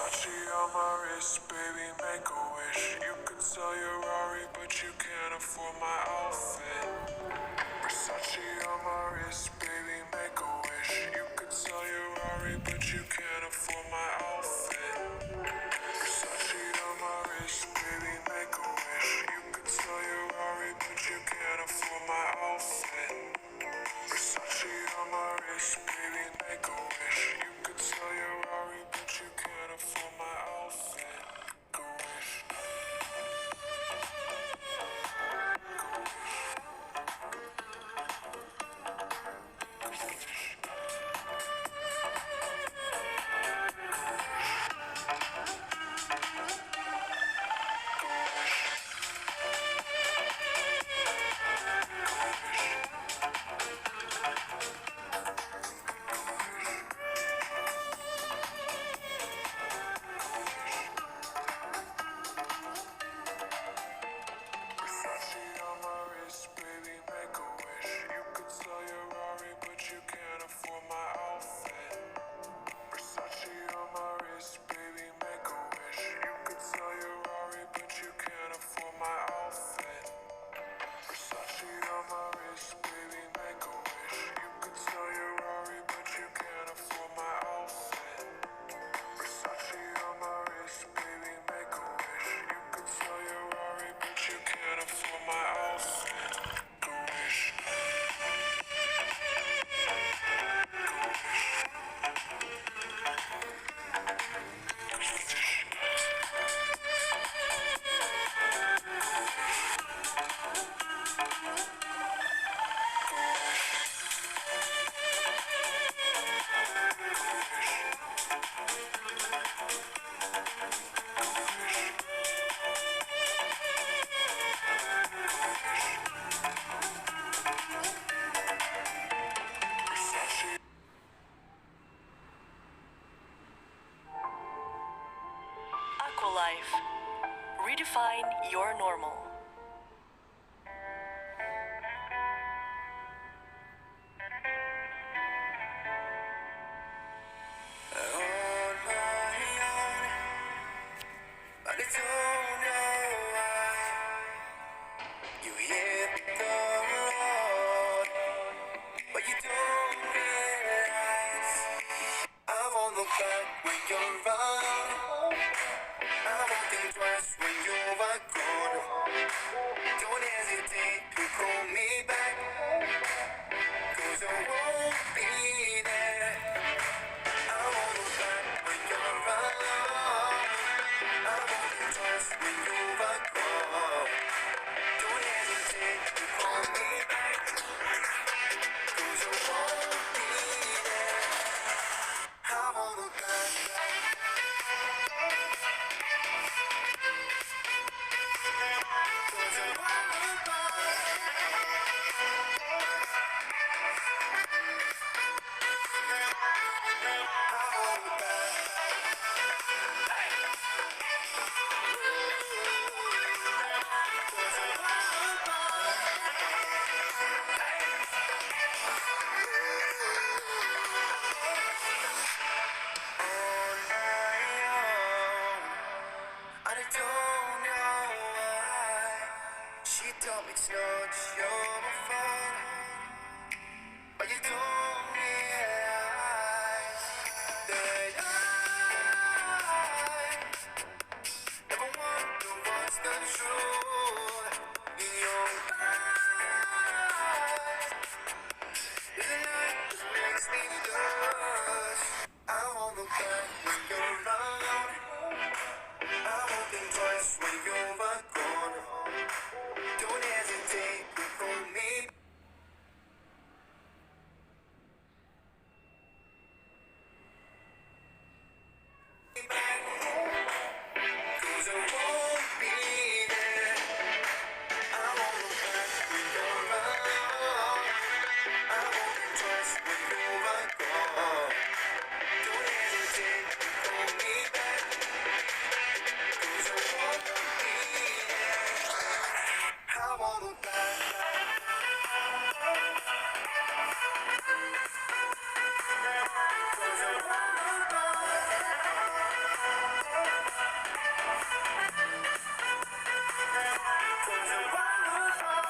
Versace on my wrist, baby, make a wish. You could sell your Rari, but you can't afford my outfit. Versace on my wrist, baby, make a wish. You could sell your Rari, but you can't afford my outfit. Versace on my wrist, baby, make a wish. You could sell your Rari, but you can't afford my outfit. Versace on my wrist, baby, make a wish. You could sell your Rari, but you can't afford my outfit. Make a wish. Versace on my wrist, baby, make a wish. You could sell your Rari, but you can't afford my outfit. Versace on my wrist, baby, make a wish. You could sell your Rari, but you can't afford my outfit. Versace on my wrist, baby, make a wish. You could sell your Rari, but you can't afford my outfit. Versace on my wrist, baby, make a wish. You could sell your Rari, but you can't afford my outfit. Make a wish. Versace. Aqualife. Redefine your normal. On my own, but I don't know why you hit the road, but you don't realize I won't look back when you're around. I won't think twice when you are gone. Don't hesitate to call me back, 'cause I won't be there. I won't look back when you're around. I won't think twice when you are gone. Don't hesitate to call me back, 'cause I won't be there. I won't look back. I don't know why she told me it's not your fault, but you don't realize that I never wonder what's the truth in your eyes. There's a light that makes me dust. I won't look back when you're around. I won't think twice when you are gone. Don't hesitate to call me. There's a wonderful